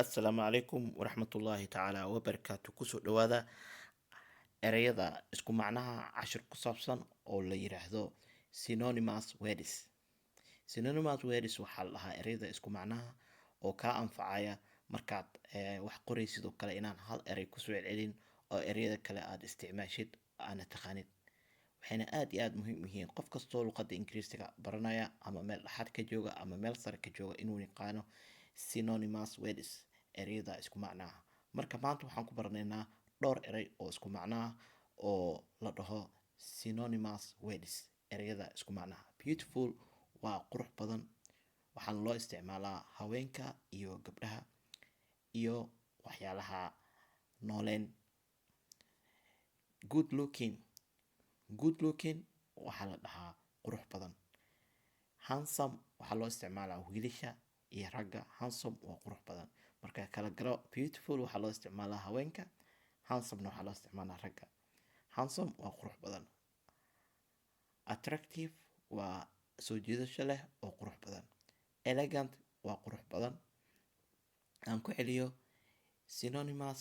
Assalaamu calaykum waraxmatullaahi tacaala wabarakaatu. Kusoo dhawaada ereyada isku macnaha cashir ku saabsan oo la yiraahdo synonymous words. Synonymous words waxaa la dhahaa ereyada isku macnaha oo kaa anfacaya markaad wax qoray, sidoo kale inaan hal erey kusoo celcelin oo ereyada kale aad isticmaashid aana taqaanid. Waxayna aad iyo aad muhiim u yihiin qof kastoo luqadda ingiriisiga baranaya ama meel dhexaad ka jooga ama meel sare ka jooga inuu yaqaano synonymous words, ereyada isku macnaha. Marka maanta waxaan ku baranaynaa dhowr erey oo isku macnaha oo la dhaho synonymous words, ereyada isku macnaha. Beautiful waa qurux badan, waxaana loo isticmaalaa haweenka iyo gabdhaha iyo waxyaalaha nooleen. Good looking, good looking waxaa la dhahaa qurux badan. Handsome waxaa loo isticmaalaa wiilasha iyo ragga. Handsome waa qurux badan. Marka kala garo, beautiful waxaa loo isticmaalaa haweenka, handsome waxaa loo isticmaalaa ragga. Handsome waa qurux badan. Attractive waa soo jiidasho leh oo qurux badan. Elegant waa qurux badan. Aan ku celiyo synonymous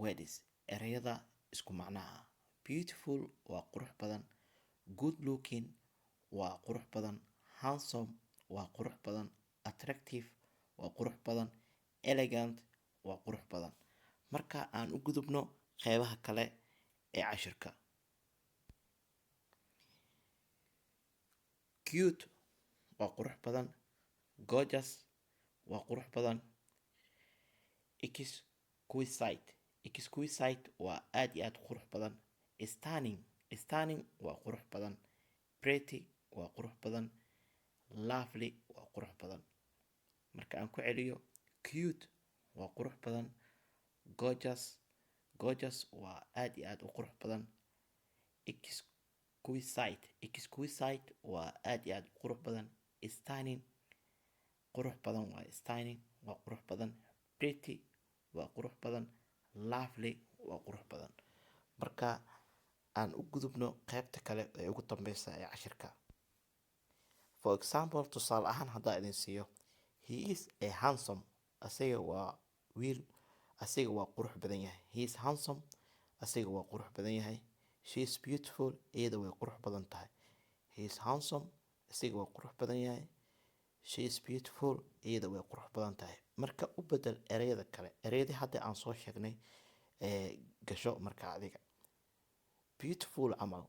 words, ereyada isku macnaha. Beautiful waa qurux badan. Good looking waa qurux badan. Handsome waa qurux badan. Attractive waa qurux badan. Elegant waa qurux badan. Marka aan u gudubno qeybaha kale ee cashirka. Cute waa qurux badan. Gorgeous waa qurux badan. Exquisite, exquisite waa aad iyo aad qurux badan. Stunning, stunning waa qurux badan. Pretty waa qurux badan. Lovely waa qurux badan. Marka aan ku celiyo, cute waa qurux badan. Gorgeous, gorgeous waa aad iyo aad u qurux badan. Exquisite, exquisite waa aad iyo aad u qurux badan. Stunning qurux badan waa stunning waa qurux badan. Pretty waa qurux badan. Lovely waa qurux badan. Marka aan u gudubno qaybta kale ee ugu dambeysa ee cashirka. For example, tusaale ahaan haddaa idin siiyo, he is a handsome, asiga waa wiil, asiga waa qurux badan yahay. He is handsome, asiga waa qurux badan yahay. She is beautiful, iyada way qurux badan tahay. He is handsome, asiga waa qurux badan yahay. She is beautiful, iyada way qurux badan tahay. Marka u bedel ereyada kale, ereyadii hadda aan soo sheegnay gasho marka adiga. Beautiful camal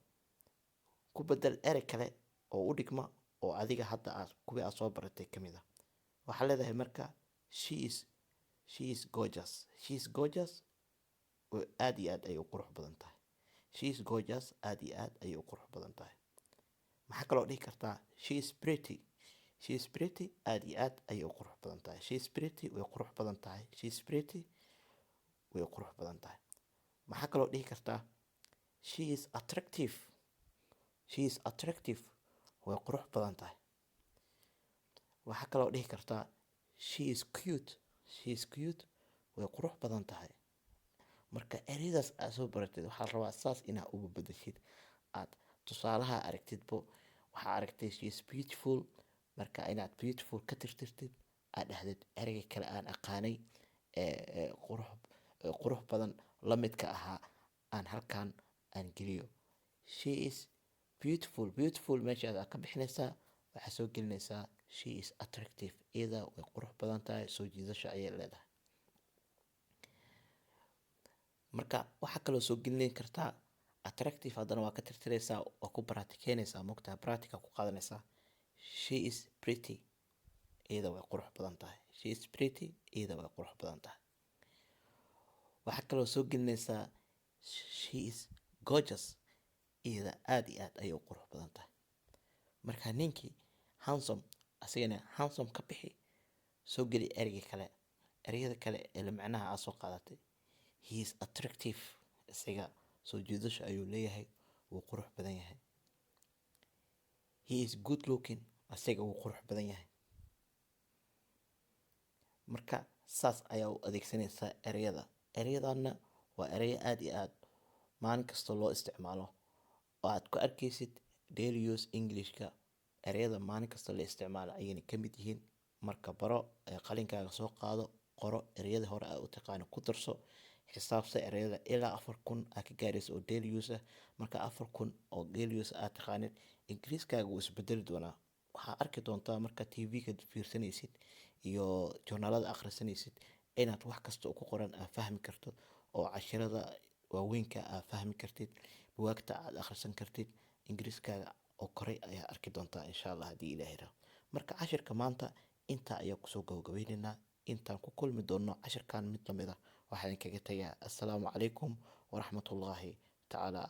ku bedel erey kale oo u dhigma oo adiga hadda kuwii aad soo baratay ka mid ah. Waxaa leedahay marka she is gorgeous. She is gorgeous aad iyo aad ayay u qurux badan tahay. She is gorgeous aad iyo aad ayay u qurux badan tahay. Maxaa kaloo dhihi kartaa she is pretty. She is pretty aad iyo aad ayay u qurux badan tahay. She is pretty way qurux badan tahay. She is pretty way qurux badan tahay. Maxaa kaloo dhihi kartaa she is attractive. She is attractive way qurux badan tahay. Waxaa kaloo dhihi kartaa she is cute. She is cute way qurux badan tahay. Marka ereyadaas aad soo baratid waxaa la rabaa saas inaad ugu bedeshid. Aad tusaalaha aragtidbo waxaa aragtay she is beautiful, marka inaad beautiful ka tirtirtid aad dhahdid ereyga kale aan aqaanay qurux badan la midka ahaa aan halkaan aan geliyo. She is beautiful. Beautiful meeshaad aad ka bixinaysaa, waxaa soo gelinaysaa she is attractive, iyada way qurux badan tahay, soo jiidasho ayay leedahay. Marka waxaa kaloo soo gelin kartaa attractive, haddana waa ka tirtiraysaa, waa ku practiceynaysaa, moogtaa practical ku qaadanaysaa. She is pretty, iyada way qurux badan tahay. She is pretty, iyada way qurux badan tahay. Waxaa kaloo soo gelinaysaa she is gorgeous, iyada aad iyo aad ayay u qurux badan tahay. Marka ninkii handsome, asigana handsome ka bixi, soo geli ereyga kale, ereyada kale ee la macnaha aad soo qaadatay. He is attractive, isaga soo jiidasho ayuu leeyahay, wuu qurux badan yahay. He is good looking, isaga wuu qurux badan yahay. Marka saas ayaa u adeegsanaysaa ereyada. Ereyadaana waa ereyo aad iyo aad maalin kasta loo isticmaalo oo aad ku arkaysid daily use Englishka. Ereyada maalin kasta la isticmaalo ayayna ka mid yihiin. Marka baro qalinkaaga soo qaado. qoro ereyada hore aad u taqaano ku darso xisaabta ereyada ilaa 4,000 aad ka gaarayso oo daily use ah. Marka 4,000 oo daily use aad taqaanid, ingiriiskaaga wuu isbedeli doonaa. Waxaa arki doontaa marka TV-ga fiirsanaysid iyo joornaalada akhrisanaysid inaad wax kasta oo ku qoran aad fahmi karto, oo casharada waaweynka aad fahmi kartid, bugaagta aad akhrisan kartid. Ingiriiskaaga oo koray ayaa arki doontaa insha Allah haddii Ilaahay raaho. Marka cashirka maanta intaa ayaa kusoo gabagabeynaynaa. Intaan ku kulmi doonno cashirkan mid lamid ah, waxaan kaga tagaa assalaamu calaykum waraxmatullaahi tacaala